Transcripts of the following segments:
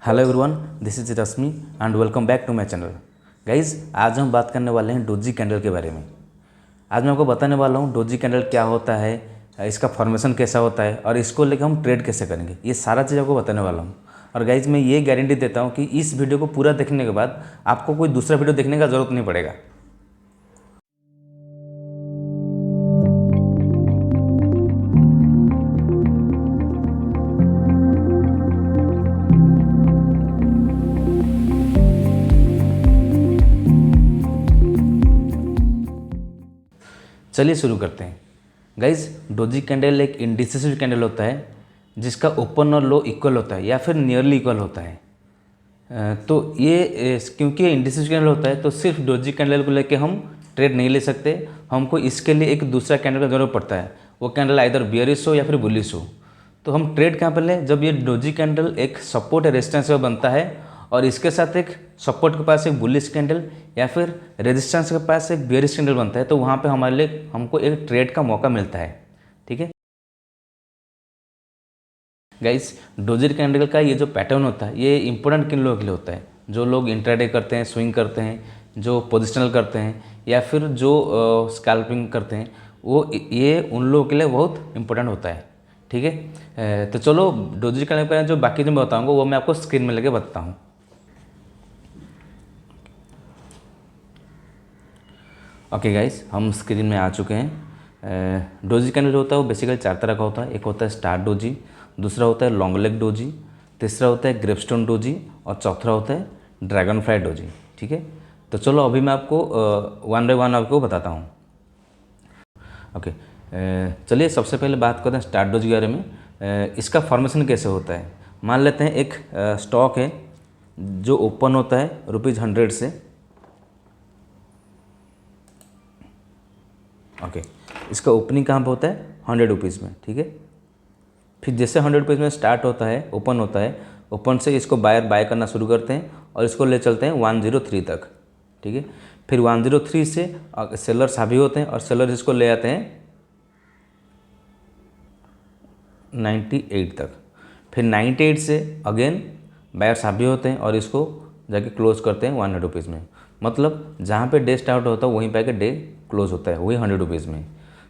Hello everyone, this is Rashmi and welcome back to my channel. Guys, आज हम बात करने वाले हैं डोजी कैंडल के बारे में। आज मैं आपको बताने वाला हूँ डोजी कैंडल क्या होता है, इसका फॉर्मेशन कैसा होता है और इसको लेकर हम ट्रेड कैसे करेंगे। ये सारा चीज़ आपको बताने वाला हूँ। और गाइज़, मैं ये गारंटी देता हूँ कि इस वीडियो को पूरा देखने के बाद आपको कोई दूसरा वीडियो देखने का ज़रूरत नहीं पड़ेगा। चलिए शुरू करते हैं। गाइज, डोजी कैंडल एक इंडिसिसिव कैंडल होता है जिसका ओपन और लो इक्वल होता है या फिर नियरली इक्वल होता है। तो ये क्योंकि ये इंडिसिसिव कैंडल होता है तो सिर्फ डोजी कैंडल को लेके हम ट्रेड नहीं ले सकते। हमको इसके लिए एक दूसरा कैंडल का जरूरत पड़ता है। वो कैंडल आइदर बियरिश हो या फिर बुलिश हो। तो हम ट्रेड कहाँ पर लें? जब ये डोजी कैंडल एक सपोर्ट या रेजिस्टेंस पे बनता है और इसके साथ एक सपोर्ट के पास एक बुलिश कैंडल या फिर रेजिस्टेंस के पास एक बेयरिश कैंडल बनता है, तो वहाँ पे हमारे लिए हमको एक ट्रेड का मौका मिलता है। ठीक है गाइस, डोजी कैंडल का ये जो पैटर्न होता है ये इंपॉर्टेंट किन लोगों के लिए होता है? जो लोग इंट्राडे करते हैं, स्विंग करते हैं, जो पोजिशनल करते हैं या फिर जो स्कैल्पिंग करते हैं, वो ये उन लोगों के लिए बहुत इंपॉर्टेंट होता है। ठीक है, तो चलो डोजी कैंडल का जो बाकी जो मैं बताऊँगा वो मैं आपको स्क्रीन में लेके बताता हूँ। ओके गाइस, हम स्क्रीन में आ चुके हैं। डोजी कैंडल जो होता है वो बेसिकली चार तरह का होता है। एक होता है स्टार डोजी, दूसरा होता है लॉन्ग लेग डोजी, तीसरा होता है ग्रेपस्टोन डोजी और चौथा होता है ड्रैगन फ्लाई डोजी। ठीक है, तो चलो अभी मैं आपको वन बाय वन आपको बताता हूँ। ओके, चलिए सबसे पहले बात करते हैं स्टार डोजी के बारे में। इसका फॉर्मेशन कैसे होता है? मान लेते हैं एक स्टॉक है जो ओपन होता है ₹100 से। ओके, इसका ओपनिंग कहाँ पे होता है? ₹100 में। ठीक है, फिर जैसे ₹100 में स्टार्ट होता है, ओपन होता है, ओपन से इसको बायर बाय करना शुरू करते हैं और इसको ले चलते हैं 103 तक। ठीक है, फिर 103 से सेलर्स हावी होते हैं और सेलर्स इसको ले आते हैं 98 तक। फिर 98 से अगेन बायर्स हावी होते हैं और इसको जाके क्लोज करते हैं ₹100 में। मतलब जहाँ पे डे स्टार्ट होता है वहीं पे आके डे क्लोज होता है, वही ₹100 में।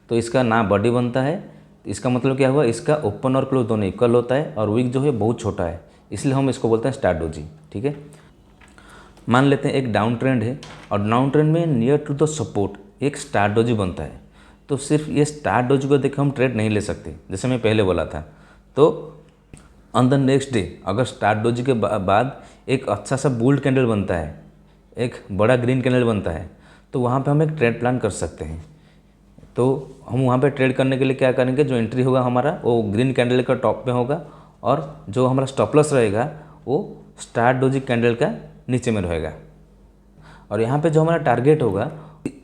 तो इसका ना बॉडी बनता है। इसका मतलब क्या हुआ? इसका ओपन और क्लोज दोनों इक्वल होता है और विक जो है बहुत छोटा है, इसलिए हम इसको बोलते हैं स्टार डोजी। ठीक है, मान लेते हैं एक डाउन ट्रेंड है और डाउन ट्रेंड में नियर टू द सपोर्ट एक स्टार डोजी बनता है। तो सिर्फ ये स्टार डोजी को देख हम ट्रेड नहीं ले सकते, जैसे मैं पहले बोला था। तो ऑन द नेक्स्ट डे अगर स्टार डोजी के बाद एक अच्छा सा बुल्ड कैंडल बनता है, एक बड़ा ग्रीन कैंडल बनता है, तो वहाँ पे हम एक ट्रेड प्लान कर सकते हैं। तो हम वहाँ पे ट्रेड करने के लिए क्या करेंगे? जो एंट्री होगा हमारा वो ग्रीन कैंडल का टॉप में होगा और जो हमारा स्टॉप लॉस रहेगा वो स्टार डोजी कैंडल का नीचे में रहेगा। और यहाँ पे जो हमारा टारगेट होगा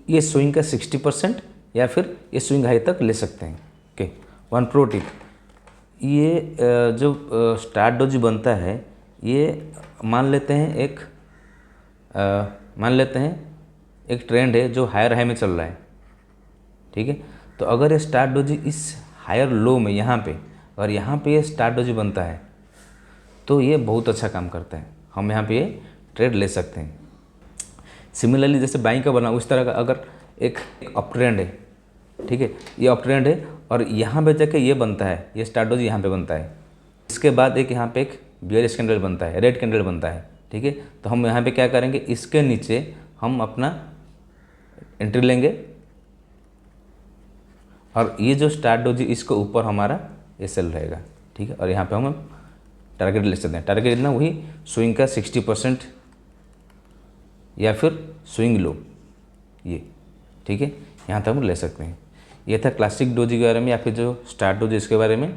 ये स्विंग का 60% या फिर ये स्विंग हाई तक ले सकते हैं। ओके, वन प्रो टिप, ये जो स्टार डोजी बनता है ये मान लेते हैं एक ट्रेंड है जो हायर हाई में चल रहा है। ठीक है, तो अगर ये स्टार डोजी इस हायर लो में यहाँ पे और यहाँ पे ये स्टार डोजी बनता है तो ये बहुत अच्छा काम करता है, हम यहाँ पे ये ट्रेड ले सकते हैं। सिमिलरली जैसे बाइंग का बना उस तरह का अगर एक अप ट्रेंड है, ठीक है, ये अप ट्रेंड है और यहाँ पे जाके ये बनता है, ये स्टार डोजी यहाँ पे बनता है, इसके बाद एक यहाँ पे एक बियरिश कैंडल बनता है, रेड कैंडल बनता है। ठीक है, तो हम यहाँ पे क्या करेंगे? इसके नीचे हम अपना एंट्री लेंगे और ये जो स्टार डोजी इसके ऊपर हमारा ये सेल रहेगा। ठीक है, और यहाँ पे हम टारगेट ले सकते हैं। टारगेट इतना वही स्विंग का 60% या फिर स्विंग लो ये। ठीक है, यहाँ तक हम ले सकते हैं। ये था क्लासिक डोजी के बारे में या फिर जो स्टार डोजी इसके बारे में।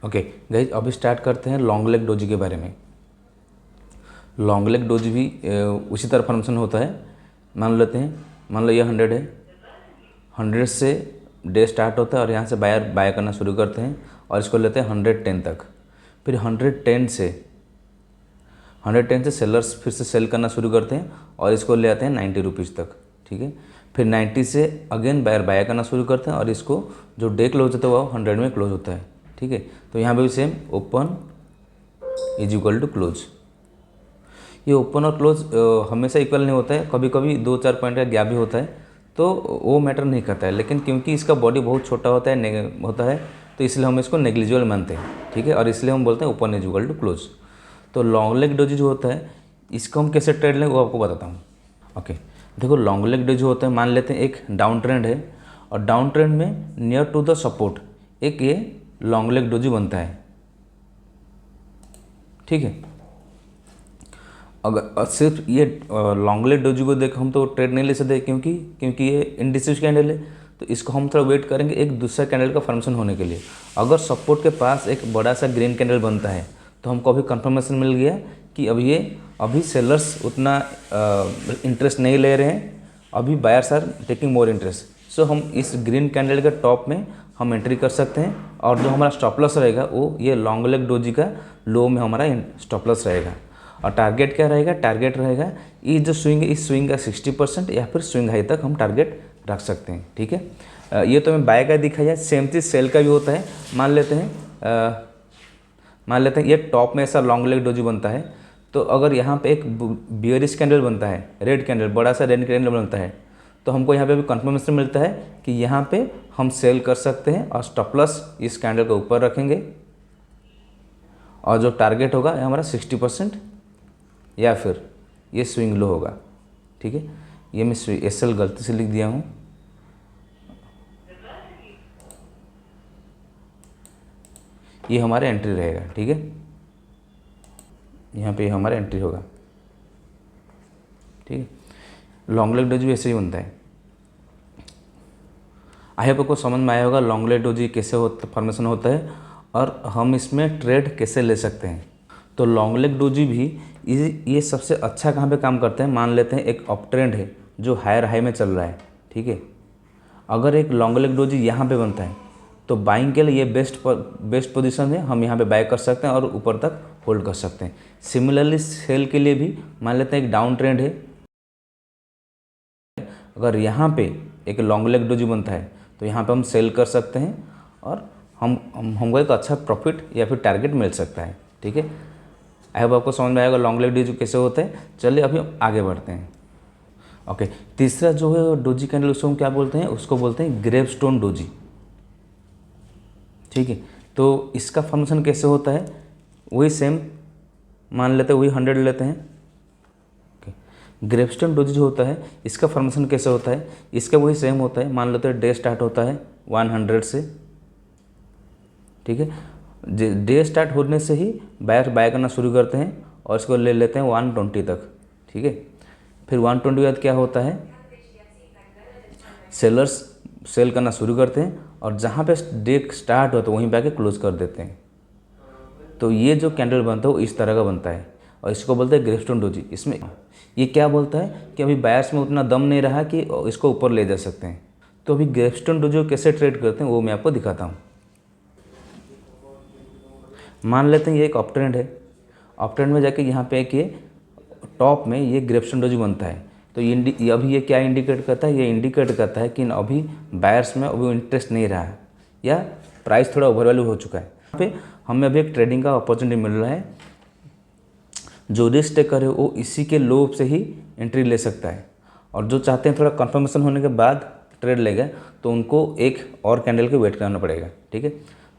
ओके गाइज, अभी स्टार्ट करते हैं लॉन्ग लेग डोजी के बारे में। लॉन्ग लेग डोजी भी उसी तरह फॉर्मेशन होता है। मान लो ये 100 है, 100 से डे स्टार्ट होता है और यहाँ से बायर बाय करना शुरू करते हैं और इसको लेते हैं 110 तक। फिर 110 से सेलर्स फिर से सेल करना शुरू करते हैं और इसको ले आते हैं ₹90 तक। ठीक है, फिर 90 से अगेन बायर बाय करना शुरू करते हैं और इसको जो डे क्लोज होता है वो 100 में क्लोज होता है। ठीक है, तो यहाँ पे भी same open is equal to close. ये ओपन और क्लोज हमेशा इक्वल नहीं होता है, कभी कभी 2-4 पॉइंट का गैप भी होता है, तो वो मैटर नहीं करता है। लेकिन क्योंकि इसका बॉडी बहुत छोटा होता है तो इसलिए हम इसको नेग्लिजिबल मानते हैं। ठीक है, और इसलिए हम बोलते हैं open is equal to close. तो लॉन्ग लेग डोजी जो होता है इसको हम कैसे ट्रेड लें वो आपको बताता हूँ। ओके, देखो लॉन्ग लेग डोजी होता है, मान लेते हैं एक डाउन ट्रेंड है और डाउन ट्रेंड में नियर टू द सपोर्ट एक ये लॉन्ग लेग डोजी बनता है। ठीक है, अगर सिर्फ ये लॉन्ग लेग डोजी को देख हम तो ट्रेड नहीं ले सकते, क्योंकि ये इंडिसिव कैंडल है, तो इसको हम थोड़ा वेट करेंगे एक दूसरा कैंडल का फॉर्मेशन होने के लिए। अगर सपोर्ट के पास एक बड़ा सा ग्रीन कैंडल बनता है तो हमको अभी कंफर्मेशन मिल गया कि अभी सेलर्स उतना इंटरेस्ट नहीं ले रहे हैं, अभी buyers are taking more interest. So हम इस ग्रीन कैंडल के टॉप में हम एंट्री कर सकते हैं और जो हमारा स्टॉप लॉस रहेगा वो ये लॉन्ग लेग डोजी का लो में हमारा स्टॉप लॉस रहेगा। और टारगेट क्या रहेगा, टारगेट रहेगा ये जो स्विंग है इस स्विंग का 60% या फिर स्विंग हाई तक हम टारगेट रख सकते हैं। ठीक है, ये तो मैं बाय का दिखाया, सेम चीज़ सेल का भी होता है। मान लेते हैं ये टॉप में ऐसा लॉन्ग लेग डोजी बनता है, तो अगर यहाँ पे एक बियरिश कैंडल बनता है, रेड कैंडल, बड़ा सा रेड कैंडल बनता है, तो हमको यहाँ पे भी कंफर्मेशन मिलता है कि यहाँ पे हम सेल कर सकते हैं और स्टॉप लॉस इस कैंडल के ऊपर रखेंगे और जो टारगेट होगा हमारा 60% या फिर ये स्विंग लो होगा। ठीक है, ये मैं SL गलती से लिख दिया हूँ, ये हमारा एंट्री रहेगा। ठीक है, यहाँ पे हमारा एंट्री होगा। ठीक है, लॉन्ग लेग डोजी भी ऐसे ही बनता है। आई होप आपको समझ में आया होगा लॉन्ग लेग डोजी कैसे फॉर्मेशन होता है और हम इसमें ट्रेड कैसे ले सकते हैं। तो लॉन्ग लेग डोजी भी ये सबसे अच्छा कहाँ पे काम करते हैं, मान लेते हैं एक अप ट्रेंड है जो हायर हाई में चल रहा है। ठीक है, अगर एक लॉन्ग लेग डोजी यहाँ पे बनता है तो बाइंग के लिए ये बेस्ट पोजीशन है, हम यहाँ पे बाय कर सकते हैं और ऊपर तक होल्ड कर सकते हैं। सिमिलरली सेल के लिए भी मान लेते हैं एक डाउन ट्रेंड है, अगर यहाँ पे एक लॉन्ग लेग डोजी बनता है तो यहाँ पे हम सेल कर सकते हैं और हमको एक अच्छा प्रॉफिट या फिर टारगेट मिल सकता है। ठीक है, आई होप आपको समझ में आएगा लॉन्ग लेग डोजी कैसे होता है। चलिए अभी आगे बढ़ते हैं। ओके, तीसरा जो है डोजी कैंडल उसको हम क्या बोलते हैं, उसको बोलते हैं ग्रेवस्टोन डोजी। ठीक है, तो इसका फॉर्मेशन कैसे होता है, वही सेम मान लेते हैं, वही 100 लेते हैं। ग्रेवस्टोन डोजी जो होता है इसका फॉर्मेशन कैसे होता है, इसका वही सेम होता है। मान लेते हैं डे स्टार्ट होता है 100 से। ठीक है, डे स्टार्ट होने से ही बायर बाय करना शुरू करते हैं और इसको ले लेते हैं 120 तक। ठीक है, फिर 120 के बाद क्या होता है, सेलर्स सेल करना शुरू करते हैं और जहाँ पे डे स्टार्ट होता है वहीं पे आके क्लोज कर देते हैं। तो ये जो कैंडल बनता है वो इस तरह का बनता है और इसको बोलते हैं ग्रेवस्टोन डोजी। इसमें ये क्या बोलता है कि अभी बायर्स में उतना दम नहीं रहा कि इसको ऊपर ले जा सकते हैं। तो अभी ग्रेवस्टोन डोजी को कैसे ट्रेड करते हैं वो मैं आपको दिखाता हूँ। मान लेते हैं ये एक अप ट्रेंड है, अप ट्रेंड में जाके यहाँ पे एक ये टॉप में ये ग्रेवस्टोन डोजी बनता है। तो अभी ये क्या इंडिकेट करता है, ये इंडिकेट करता है कि अभी बायर्स में अभी इंटरेस्ट नहीं रहा है या प्राइस थोड़ा ओवर वैल्यू हो चुका है। यहाँ पे हमें अभी एक ट्रेडिंग का अपॉर्चुनिटी मिल रहा है। जो रिस्क टेकर है वो इसी के लो से ही एंट्री ले सकता है और जो चाहते हैं थोड़ा कंफर्मेशन होने के बाद ट्रेड लेगा तो उनको एक और कैंडल के वेट करना पड़ेगा। ठीक है,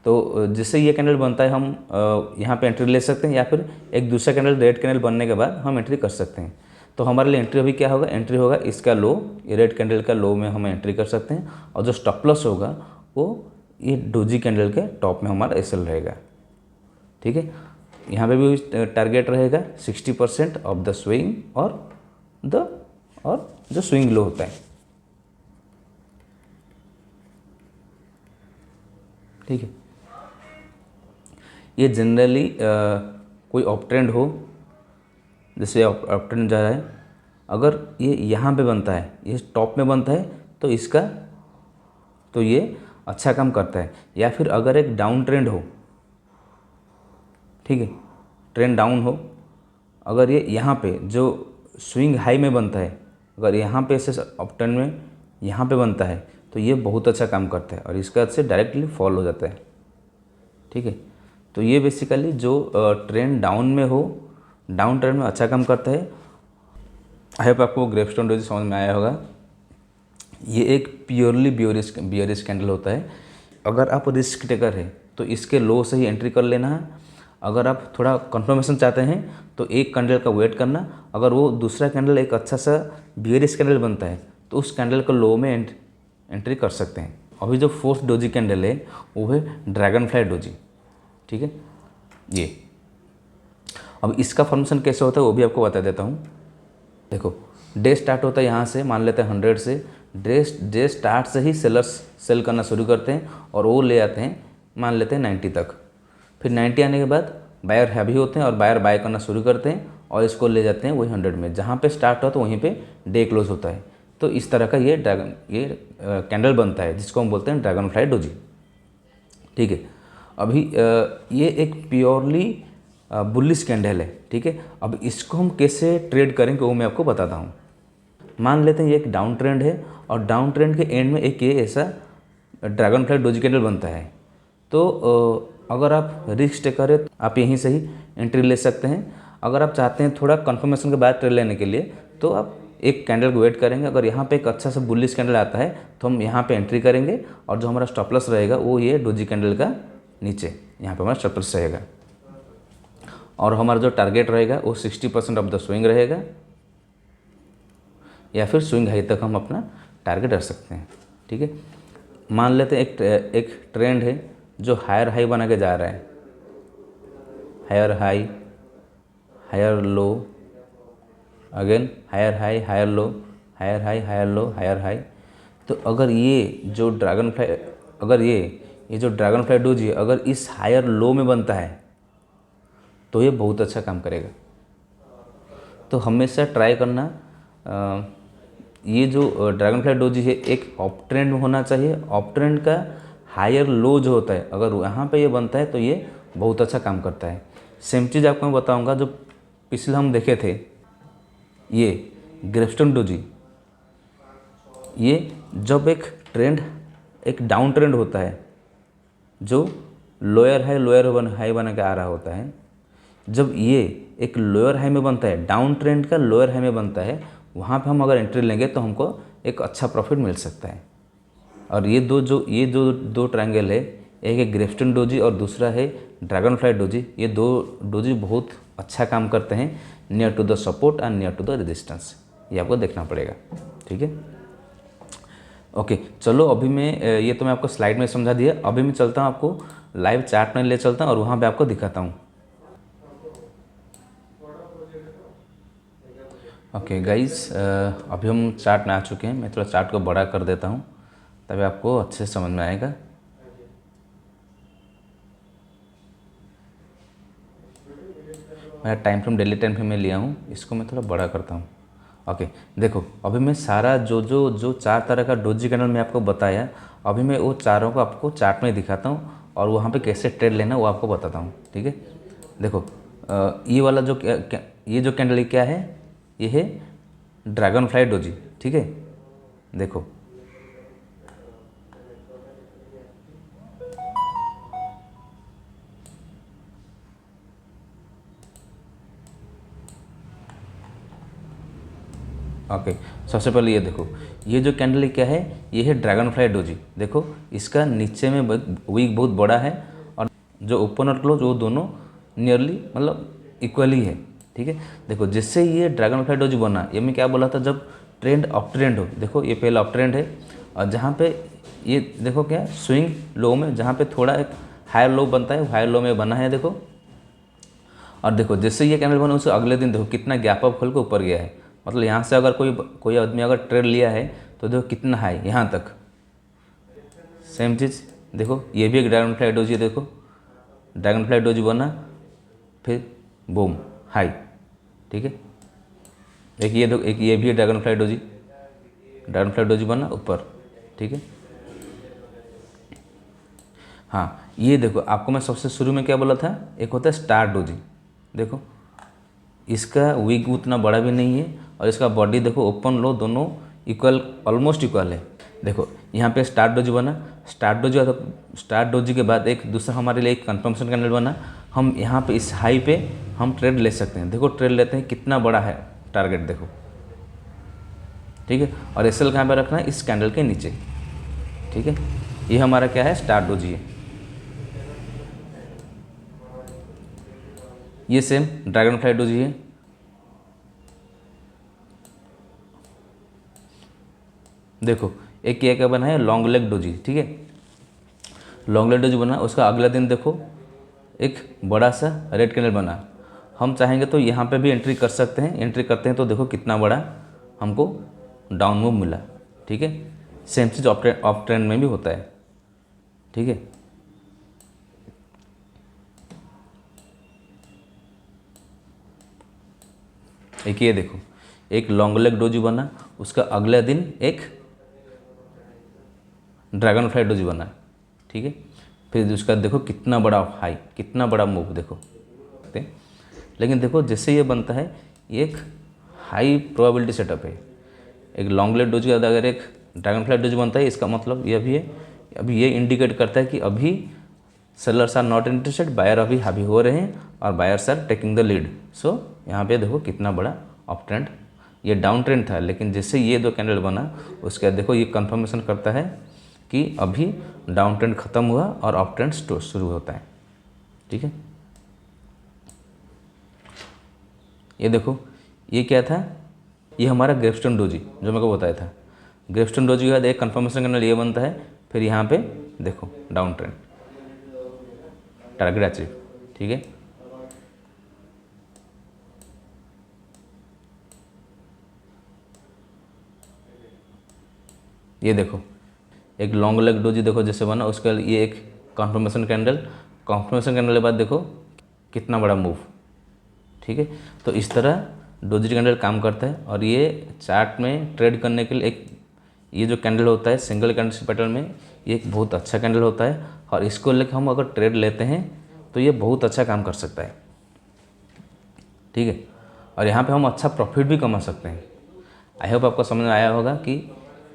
तो जिससे ये कैंडल बनता है हम यहाँ पे एंट्री ले सकते हैं या फिर एक दूसरा कैंडल रेड कैंडल बनने के बाद हम एंट्री कर सकते हैं। तो हमारे लिए एंट्री अभी क्या होगा, एंट्री होगा इसका लो, ये रेड कैंडल का लो में हम एंट्री कर सकते हैं और जो स्टॉप लॉस होगा वो ये डोजी कैंडल के टॉप में हमारा SL रहेगा। ठीक है, यहाँ पे भी टारगेट रहेगा 60% ऑफ द स्विंग और जो स्विंग लो होता है। ठीक है, ये जनरली कोई अप ट्रेंड हो, जैसे अप ट्रेंड जा रहा है, अगर ये यहाँ पे बनता है, ये टॉप में बनता है तो ये अच्छा काम करता है। या फिर अगर एक डाउन ट्रेंड हो, ठीक है, ट्रेंड डाउन हो, अगर ये यहाँ पे जो स्विंग हाई में बनता है, अगर यहाँ पे ऐसे अप ट्रेंड में यहाँ पे बनता है तो ये बहुत अच्छा काम करता है और इसका से डायरेक्टली फॉल हो जाता है। ठीक है, तो ये बेसिकली जो ट्रेंड डाउन में हो, डाउन ट्रेंड में अच्छा काम करता है। आई होप आपको ग्रेपस्टोन डोजी समझ में आया होगा। ये एक प्योरली बियरिश कैंडल होता है। अगर आप रिस्क टेकर है तो इसके लो से ही एंट्री कर लेना है। अगर आप थोड़ा कंफर्मेशन चाहते हैं तो एक कैंडल का वेट करना। अगर वो दूसरा कैंडल एक अच्छा सा बियरिश कैंडल बनता है तो उस कैंडल को लो में एंट्री कर सकते हैं। अभी जो फोर्थ डोजी कैंडल है वो है ड्रैगन फ्लाई डोजी। ठीक है, ये अब इसका फॉर्मेशन कैसे होता है वो भी आपको बता देता हूँ। देखो, डे स्टार्ट होता है यहाँ से, मान लेते हैं 100 से। डे स्टार्ट से ही सेलर्स सेल करना शुरू करते हैं और वो ले आते हैं, मान लेते हैं 90 तक। फिर 90 आने के बाद बायर हैवी होते हैं और बायर बाय करना शुरू करते हैं और इसको ले जाते हैं वही 100 में। जहाँ पे स्टार्ट हो तो वहीं पे डे क्लोज होता है। तो इस तरह का ये कैंडल बनता है जिसको हम बोलते हैं ड्रैगन फ्लाई डोजी। ठीक है, अभी ये एक प्योरली बुलिश कैंडल है। ठीक है, अब इसको हम कैसे ट्रेड करेंगे वो मैं आपको बताता हूँ। मान लेते हैं ये एक डाउन ट्रेंड है और डाउन ट्रेंड के एंड में एक ये ऐसा ड्रैगन फ्लाई डोजी कैंडल बनता है। तो अगर आप रिस्क टेकर है तो आप यहीं से ही एंट्री ले सकते हैं। अगर आप चाहते हैं थोड़ा कंफर्मेशन के बाद ट्रेड लेने के लिए तो आप एक कैंडल को वेट करेंगे। अगर यहाँ पे एक अच्छा सा बुलिश कैंडल आता है तो हम यहाँ पे एंट्री करेंगे और जो हमारा स्टॉप लॉस रहेगा वो ये डोजी कैंडल का नीचे यहाँ पे हमारा स्टॉप लॉस रहेगा और हमारा जो टारगेट रहेगा वो 60% ऑफ द स्विंग रहेगा या फिर स्विंग हाई तक हम अपना टारगेट रख सकते हैं। ठीक है, मान लेते हैं एक ट्रेंड है जो हायर हाई बना के जा रहा है, higher high, higher low, again higher high, higher low, higher high, higher low, higher high. तो अगर ये जो ड्रैगन फ्लाई डोजी अगर इस हायर लो में बनता है तो ये बहुत अच्छा काम करेगा। तो हमेशा ट्राई करना, ये जो ड्रैगन फ्लाई डोजी है एक अप ट्रेंड में होना चाहिए। अप ट्रेंड का हायर लो जो होता है अगर यहाँ पे ये बनता है तो ये बहुत अच्छा काम करता है। सेम चीज़ आपको मैं बताऊँगा जो पिछले हम देखे थे, ये ग्रेपस्टोन डोजी, ये जब एक डाउन ट्रेंड होता है जो लोअर हाई बना के आ रहा होता है, जब ये एक लोअर हाई में बनता है, डाउन ट्रेंड का लोअर हाई में बनता है, वहाँ पे हम अगर एंट्री लेंगे तो हमको एक अच्छा प्रॉफिट मिल सकता है। और ये दो ट्रायंगल है, एक है ग्रेपस्टोन डोजी और दूसरा है ड्रैगन फ्लाई डोजी। ये दो डोजी बहुत अच्छा काम करते हैं near to the support and near to the resistance. ये आपको देखना पड़ेगा। ठीक है, ओके, चलो अभी मैं ये तो मैं आपको स्लाइड में समझा दिया। अभी मैं चलता हूँ, आपको लाइव चार्ट में ले चलता हूँ और वहाँ पे आपको दिखाता हूँ। ओके गाइस, अभी हम चार्ट में आ चुके हैं। मैं थोड़ा चार्ट को बड़ा कर देता हूँ तभी आपको अच्छे से समझ में आएगा। मेरा time frame daily time frame में लिया हूँ, इसको मैं थोड़ा बड़ा करता हूँ। ओके, देखो अभी मैं सारा जो 4 तरह का डोजी कैंडल मैं आपको बताया, अभी मैं वो चारों को आपको चार्ट में दिखाता हूँ और वहाँ पे कैसे ट्रेड लेना वो आपको बताता हूँ। ठीक है, देखो ये वाला ये जो कैंडल क्या है, ये है ड्रैगन फ्लाई डोजी। ठीक है, देखो ओके, सबसे पहले ये देखो, ये जो कैंडल क्या है, ये है ड्रैगन फ्लाई डोजी। देखो इसका नीचे में विक बहुत बड़ा है और जो ओपन और क्लोज वो दोनों नियरली मतलब इक्वली है। ठीक है, देखो जिससे ये ड्रैगन फ्लाई डोजी बना, ये मैं क्या बोला था, जब ट्रेंड अप ट्रेंड हो। देखो ये पहला अप ट्रेंड है और जहाँ पे ये देखो क्या स्विंग लो में जहाँ पे थोड़ा एक हायर लो बनता है, हायर लो में बना है। देखो और देखो जिससे ये कैंडल बना उससे अगले दिन देखो कितना गैप अप खोल के ऊपर गया है। मतलब यहाँ से अगर कोई आदमी अगर ट्रेड लिया है तो देखो कितना हाई यहाँ तक। सेम चीज़ देखो, ये भी एक ड्रैगन फ्लाई डोजी। देखो ड्रैगन फ्लाई डोजी बना, फिर बूम हाई। ठीक है, एक ये देखो, एक ये भी है ड्रैगन फ्लाई डोजी बना ऊपर। ठीक है, हाँ ये देखो आपको मैं सबसे शुरू में क्या बोला था, एक होता है स्टार डोजी। देखो इसका विग उतना बड़ा भी नहीं है और इसका बॉडी देखो ओपन लो दोनों इक्वल, ऑलमोस्ट इक्वल है। देखो यहाँ पे स्टार्ट डोजी बना, स्टार्ट डोजी के बाद एक दूसरा हमारे लिए एक कंफर्मेशन कैंडल बना। हम यहाँ पे इस हाई पे हम ट्रेड ले सकते हैं। देखो ट्रेड लेते हैं, कितना बड़ा है टारगेट देखो, ठीक है। और एसएल कहाँ पे रखना है, इस कैंडल के नीचे, ठीक है। ये हमारा क्या है, स्टार्ट डोजी है। ये सेम ड्रैगन फ्लाई डोजी है। देखो एक ये क्या बना है, लॉन्ग लेग डोजी, ठीक है। लॉन्ग लेग डोजी बना, उसका अगला दिन देखो एक बड़ा सा रेड कैंडल बना। हम चाहेंगे तो यहाँ पे भी एंट्री कर सकते हैं। एंट्री करते हैं तो देखो कितना बड़ा हमको डाउन मूव मिला, ठीक है। सेम चीज़ ऑफ ट्रेंड में भी होता है, ठीक है। एक ये देखो एक लॉन्ग लेग डोजी बना, उसका अगले दिन एक ड्रैगन फ्लाई डोजी बना, ठीक है। फिर उसका देखो कितना बड़ा हाई, कितना बड़ा मूव देखो। लेकिन देखो जैसे ये बनता है, ये एक हाई प्रोबेबिलिटी सेटअप है। एक लॉन्ग लेग डोजी के बाद अगर एक ड्रैगन फ्लाई डोजी बनता है, इसका मतलब ये भी है, अभी ये इंडिकेट करता है कि अभी sellers are not interested, buyer अभी हावी हो रहे हैं और buyers are taking the lead. So यहाँ पे देखो कितना बड़ा अप ट्रेंड, ये डाउन ट्रेंड था, लेकिन जैसे ये दो कैंडल बना उसके बाद देखो ये कंफर्मेशन करता है कि अभी डाउन ट्रेंड खत्म हुआ और अप ट्रेंड शुरू होता है, ठीक है। ये देखो ये क्या था, ये हमारा ग्रेवस्टोन डोजी जो मेरे को बताया था। ग्रेवस्टोन डोजी के बाद एक कंफर्मेशन कैंडल ये बनता है, फिर यहाँ पे देखो डाउन ट्रेंड, टारगेट अचीव, ठीक है। ये देखो एक लॉन्ग लेग डोजी देखो जैसे बना, उसके बाद ये एक कंफर्मेशन कैंडल के बाद देखो कितना बड़ा मूव, ठीक है। तो इस तरह डोजी कैंडल काम करता है। और ये चार्ट में ट्रेड करने के लिए एक ये जो कैंडल होता है सिंगल कैंडल पैटर्न में, ये एक बहुत अच्छा कैंडल होता है। और इसको लेकर हम अगर ट्रेड लेते हैं तो ये बहुत अच्छा काम कर सकता है, ठीक है। और यहाँ पे हम अच्छा प्रॉफिट भी कमा सकते हैं। आई होप आपको समझ में आया होगा कि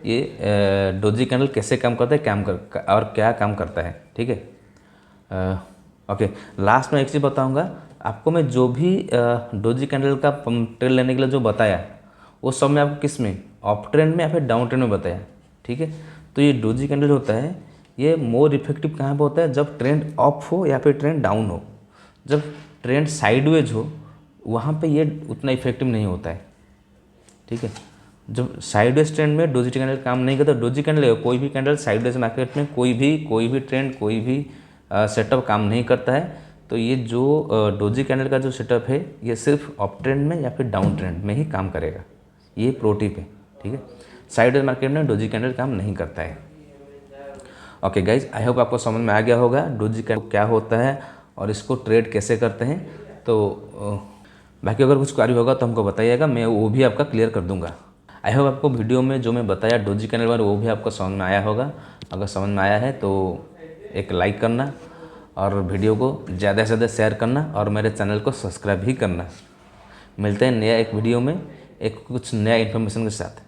ये डोजी कैंडल कैसे काम करता है, और क्या काम करता है, ठीक है। ओके, लास्ट में एक चीज़ बताऊंगा आपको, मैं जो भी डोजी कैंडल का ट्रेड लेने के लिए जो बताया वो सब मैं आपको किस में, अप ट्रेंड में या फिर डाउन ट्रेंड में बताया, ठीक है। तो ये डोजी कैंडल होता है, ये मोर इफेक्टिव कहाँ पर होता है, जब ट्रेंड अप हो या फिर ट्रेंड डाउन हो। जब ट्रेंड साइडवेज हो वहाँ पे ये उतना इफेक्टिव नहीं होता है, ठीक है। जब साइडवेज ट्रेंड में डोजी कैंडल काम नहीं करता, डोजी कैंडल कोई भी कैंडल साइडवेज मार्केट में कोई भी ट्रेंड कोई भी सेटअप काम नहीं करता है। तो ये जो डोजी कैंडल का जो सेटअप है ये सिर्फ अप ट्रेंड में या फिर डाउन ट्रेंड में ही काम करेगा। ये प्रो टिप है, ठीक है। साइडवेज मार्केट में डोजी कैंडल काम नहीं करता है। ओके गाइज, आई होप आपको समझ में आ गया होगा डोजी कैंडल क्या होता है और इसको ट्रेड कैसे करते हैं। तो बाकी अगर कुछ क्वेरी होगा तो हमको बताइएगा, मैं वो भी आपका क्लियर कर दूंगा। आई होप आपको वीडियो में जो मैं बताया डोजी कैंडल बारे वो भी आपको समझ में आया होगा। अगर समझ में आया है तो एक लाइक करना और वीडियो को ज़्यादा से ज़्यादा शेयर करना और मेरे चैनल को सब्सक्राइब भी करना। मिलते हैं नया एक वीडियो में एक कुछ नया इन्फॉर्मेशन के साथ।